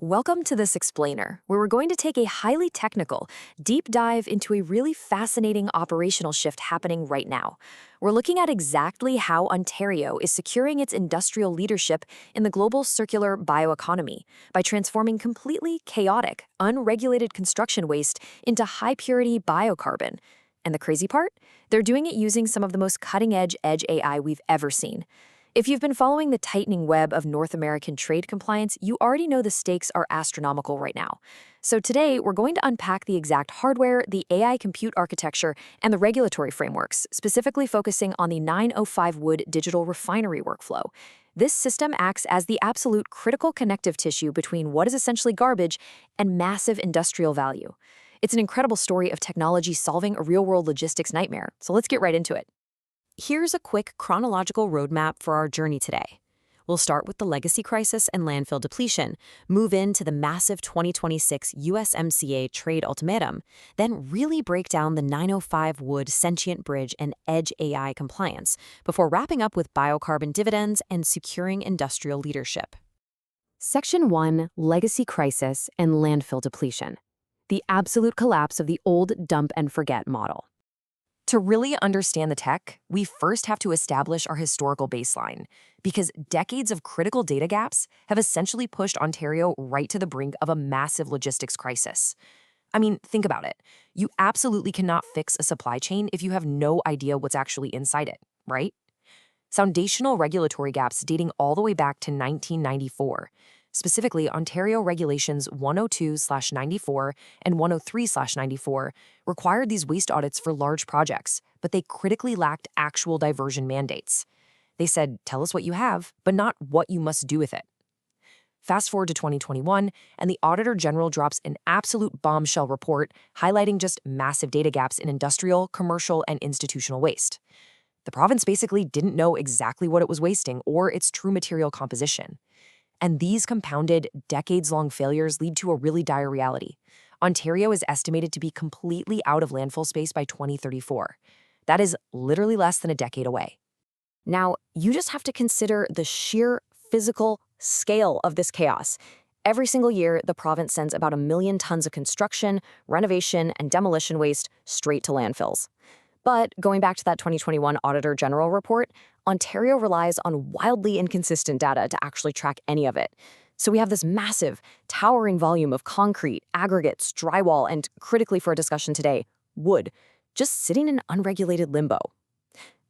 Welcome to this explainer, where we're going to take a highly technical, deep dive into a really fascinating operational shift happening right now. We're looking at exactly how Ontario is securing its industrial leadership in the global circular bioeconomy by transforming completely chaotic, unregulated construction waste into high-purity biocarbon. And the crazy part? They're doing it using some of the most cutting-edge AI we've ever seen. If you've been following the tightening web of North American trade compliance, you already know the stakes are astronomical right now. So today, we're going to unpack the exact hardware, the AI compute architecture, and the regulatory frameworks, specifically focusing on the 905 wood digital refinery workflow. This system acts as the absolute critical connective tissue between what is essentially garbage and massive industrial value. It's an incredible story of technology solving a real-world logistics nightmare, so let's get right into it. Here's a quick chronological roadmap for our journey today. We'll start with the legacy crisis and landfill depletion, move into the massive 2026 USMCA trade ultimatum, then really break down the 905 wood Sentient Bridge and Edge AI compliance, before wrapping up with biocarbon dividends and securing industrial leadership. Section 1, Legacy Crisis and Landfill Depletion. The absolute collapse of the old dump and forget model. To really understand the tech, we first have to establish our historical baseline, because decades of critical data gaps have essentially pushed Ontario right to the brink of a massive logistics crisis. I mean, think about it. You absolutely cannot fix a supply chain if you have no idea what's actually inside it, right? Foundational regulatory gaps dating all the way back to 1994. Specifically, Ontario Regulations 102/94 and 103/94 required these waste audits for large projects, but they critically lacked actual diversion mandates. They said, tell us what you have, but not what you must do with it. Fast forward to 2021, and the Auditor General drops an absolute bombshell report highlighting just massive data gaps in industrial, commercial, and institutional waste. The province basically didn't know exactly what it was wasting or its true material composition. And these compounded, decades-long failures lead to a really dire reality. Ontario is estimated to be completely out of landfill space by 2034. That is literally less than a decade away. Now, you just have to consider the sheer physical scale of this chaos. Every single year, the province sends about 1 million tons of construction, renovation, and demolition waste straight to landfills. But going back to that 2021 Auditor General report, Ontario relies on wildly inconsistent data to actually track any of it. So we have this massive, towering volume of concrete, aggregates, drywall, and critically for our discussion today, wood, just sitting in unregulated limbo.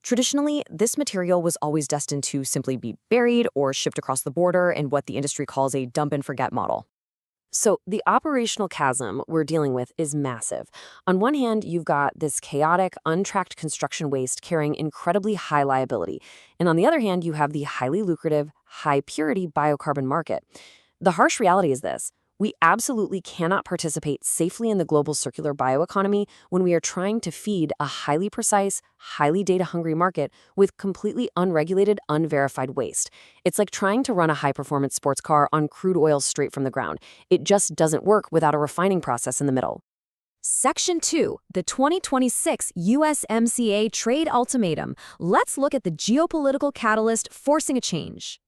Traditionally, this material was always destined to simply be buried or shipped across the border in what the industry calls a dump and forget model. So the operational chasm we're dealing with is massive. On one hand, you've got this chaotic, untracked construction waste carrying incredibly high liability. And on the other hand, you have the highly lucrative, high-purity biocarbon market. The harsh reality is this. We absolutely cannot participate safely in the global circular bioeconomy when we are trying to feed a highly precise, highly data-hungry market with completely unregulated, unverified waste. It's like trying to run a high-performance sports car on crude oil straight from the ground. It just doesn't work without a refining process in the middle. Section 2, the 2026 USMCA Trade Ultimatum. Let's look at the geopolitical catalyst forcing a change.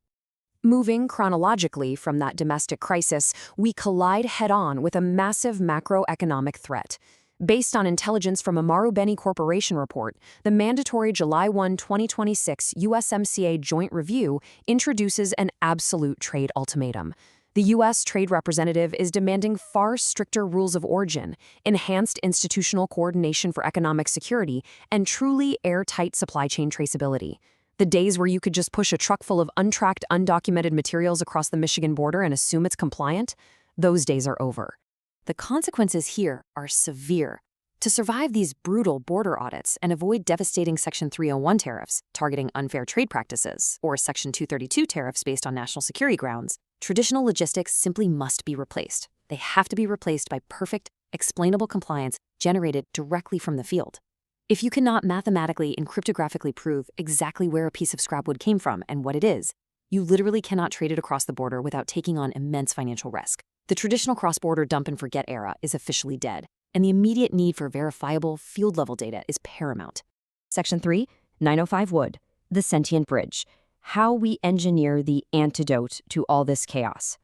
Moving chronologically from that domestic crisis, we collide head-on with a massive macroeconomic threat. Based on intelligence from a Marubeni Corporation report, the mandatory July 1, 2026 USMCA Joint Review introduces an absolute trade ultimatum. The U.S. Trade Representative is demanding far stricter rules of origin, enhanced institutional coordination for economic security, and truly airtight supply chain traceability. The days where you could just push a truck full of untracked, undocumented materials across the Michigan border and assume it's compliant, those days are over. The consequences here are severe. To survive these brutal border audits and avoid devastating Section 301 tariffs targeting unfair trade practices or Section 232 tariffs based on national security grounds, traditional logistics simply must be replaced. They have to be replaced by perfect, explainable compliance generated directly from the field. If you cannot mathematically and cryptographically prove exactly where a piece of scrap wood came from and what it is, you literally cannot trade it across the border without taking on immense financial risk. The traditional cross-border dump and forget era is officially dead, and the immediate need for verifiable field-level data is paramount. Section 3, 905 wood, the Sentient Bridge. How we engineer the antidote to all this chaos.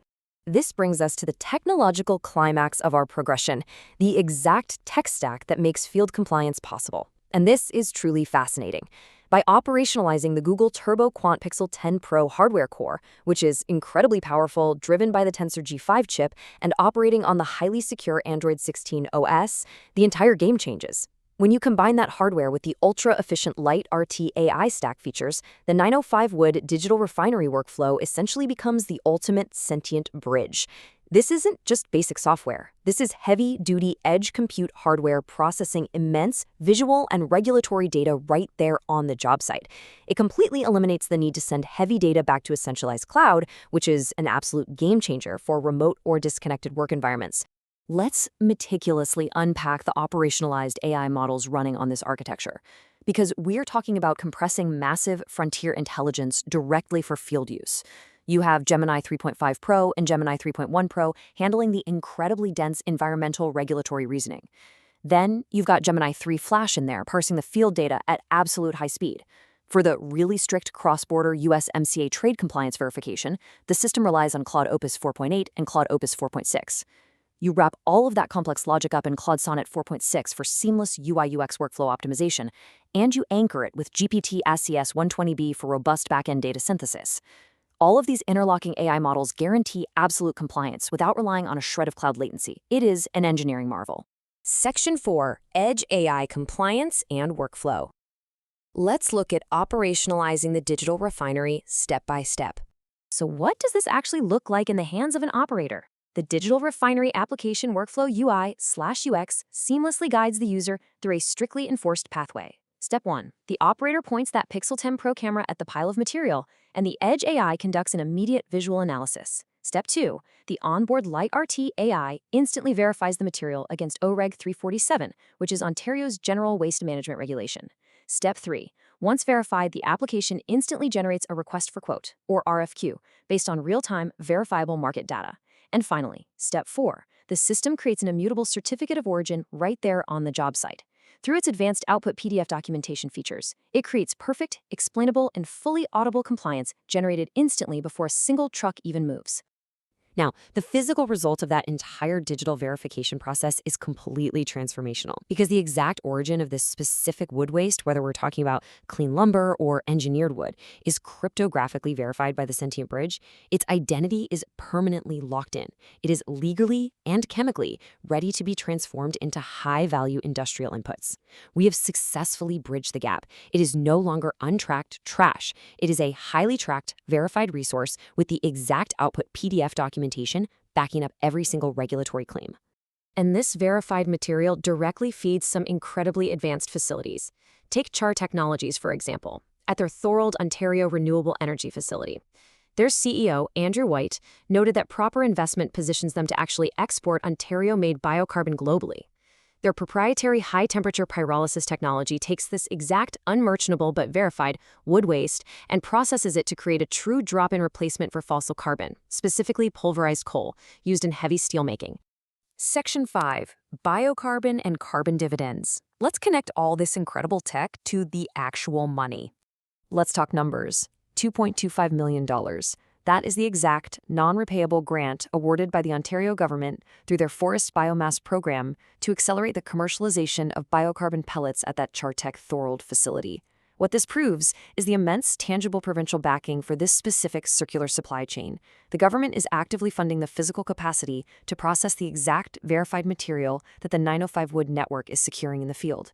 This brings us to the technological climax of our progression, the exact tech stack that makes field compliance possible. And this is truly fascinating. By operationalizing the Google Turbo Quant Pixel 10 Pro hardware core, which is incredibly powerful, driven by the Tensor G5 chip, and operating on the highly secure Android 16 OS, the entire game changes. When you combine that hardware with the ultra-efficient Light RT AI stack features, the 905 Wood digital refinery workflow essentially becomes the ultimate sentient bridge. This isn't just basic software. This is heavy-duty edge compute hardware processing immense visual and regulatory data right there on the job site. It completely eliminates the need to send heavy data back to a centralized cloud, which is an absolute game changer for remote or disconnected work environments. Let's meticulously unpack the operationalized AI models running on this architecture, because we're talking about compressing massive frontier intelligence directly for field use. You have Gemini 3.5 Pro and Gemini 3.1 Pro handling the incredibly dense environmental regulatory reasoning. Then you've got Gemini 3 Flash in there, parsing the field data at absolute high speed. For the really strict cross-border USMCA trade compliance verification, the system relies on Claude Opus 4.8 and Claude Opus 4.6. You wrap all of that complex logic up in Claude Sonnet 4.6 for seamless UI/UX workflow optimization, and you anchor it with GPT SCS 120B for robust backend data synthesis. All of these interlocking AI models guarantee absolute compliance without relying on a shred of cloud latency. It is an engineering marvel. Section 4, Edge AI Compliance and Workflow. Let's look at operationalizing the digital refinery step by step. So what does this actually look like in the hands of an operator? The Digital Refinery Application Workflow UI/UX seamlessly guides the user through a strictly enforced pathway. Step 1. The operator points that Pixel 10 Pro camera at the pile of material, and the Edge AI conducts an immediate visual analysis. Step 2. The onboard Light RT AI instantly verifies the material against OREG 347, which is Ontario's General Waste Management Regulation. Step 3. Once verified, the application instantly generates a request for quote, or RFQ, based on real-time, verifiable market data. And finally, Step 4. The system creates an immutable certificate of origin right there on the job site. Through its advanced output PDF documentation features, it creates perfect, explainable, and fully audible compliance generated instantly before a single truck even moves. Now, the physical result of that entire digital verification process is completely transformational because the exact origin of this specific wood waste, whether we're talking about clean lumber or engineered wood, is cryptographically verified by the Sentient Bridge. Its identity is permanently locked in. It is legally and chemically ready to be transformed into high-value industrial inputs. We have successfully bridged the gap. It is no longer untracked trash. It is a highly tracked, verified resource with the exact output PDF documentation backing up every single regulatory claim. And this verified material directly feeds some incredibly advanced facilities. Take Char Technologies, for example, at their Thorold, Ontario Renewable Energy Facility. Their CEO, Andrew White, noted that proper investment positions them to actually export Ontario-made biocarbon globally. Their proprietary high-temperature pyrolysis technology takes this exact unmerchantable but verified wood waste and processes it to create a true drop-in replacement for fossil carbon, specifically pulverized coal, used in heavy steelmaking. Section 5. Biocarbon and carbon dividends. Let's connect all this incredible tech to the actual money. Let's talk numbers. $2.25 million. That is the exact, non-repayable grant awarded by the Ontario government through their Forest Biomass Program to accelerate the commercialization of biocarbon pellets at that Chartec Thorold facility. What this proves is the immense tangible provincial backing for this specific circular supply chain. The government is actively funding the physical capacity to process the exact verified material that the 905 Wood network is securing in the field.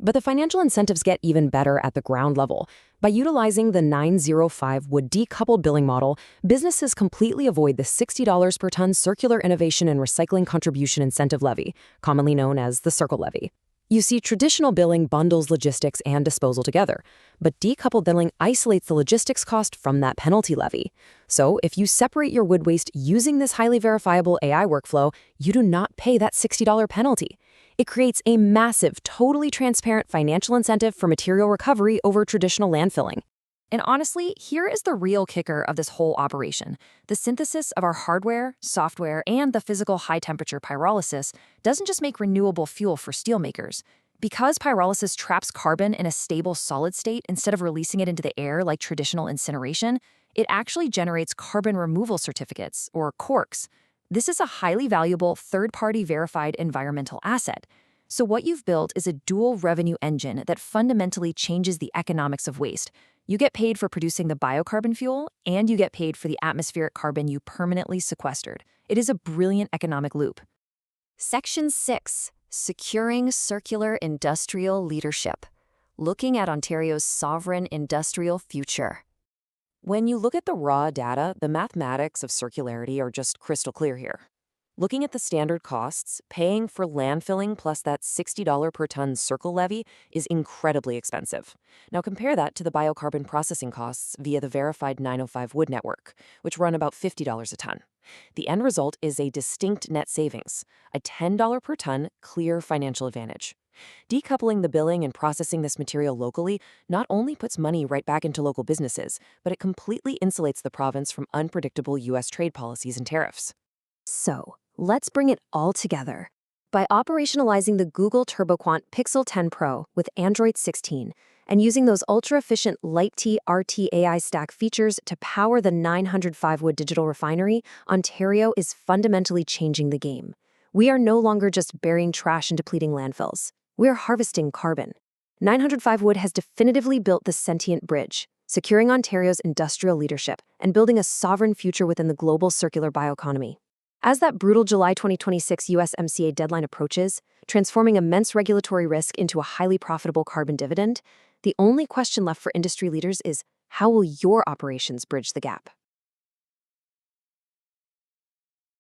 But the financial incentives get even better at the ground level. By utilizing the 905 Wood decoupled billing model, businesses completely avoid the $60 per ton Circular Innovation and Recycling Contribution Incentive Levy, commonly known as the Circle Levy. You see, traditional billing bundles logistics and disposal together, but decoupled billing isolates the logistics cost from that penalty levy. So if you separate your wood waste using this highly verifiable AI workflow, you do not pay that $60 penalty. It creates a massive, totally transparent financial incentive for material recovery over traditional landfilling. And honestly, here is the real kicker of this whole operation. The synthesis of our hardware, software, and the physical high-temperature pyrolysis doesn't just make renewable fuel for steelmakers. Because pyrolysis traps carbon in a stable solid state instead of releasing it into the air like traditional incineration, it actually generates carbon removal certificates, or CORCs. This is a highly valuable, third-party verified environmental asset. So what you've built is a dual revenue engine that fundamentally changes the economics of waste. You get paid for producing the biocarbon fuel, and you get paid for the atmospheric carbon you permanently sequestered. It is a brilliant economic loop. Section 6. Securing Circular Industrial Leadership. Looking at Ontario's sovereign industrial future. When you look at the raw data, the mathematics of circularity are just crystal clear here. Looking at the standard costs, paying for landfilling plus that $60 per ton circle levy is incredibly expensive. Now compare that to the biocarbon processing costs via the verified 905 wood network, which run about $50 a ton. The end result is a distinct net savings, a $10 per ton clear financial advantage. Decoupling the billing and processing this material locally not only puts money right back into local businesses, but it completely insulates the province from unpredictable U.S. trade policies and tariffs. So, let's bring it all together. By operationalizing the Google TurboQuant Pixel 10 Pro with Android 16 and using those ultra-efficient Light-T RT AI stack features to power the 905 wood digital refinery, Ontario is fundamentally changing the game. We are no longer just burying trash and depleting landfills. We are harvesting carbon. 905 wood has definitively built the Sentient Bridge, securing Ontario's industrial leadership and building a sovereign future within the global circular bioeconomy. As that brutal July 2026 USMCA deadline approaches, transforming immense regulatory risk into a highly profitable carbon dividend, the only question left for industry leaders is, how will your operations bridge the gap?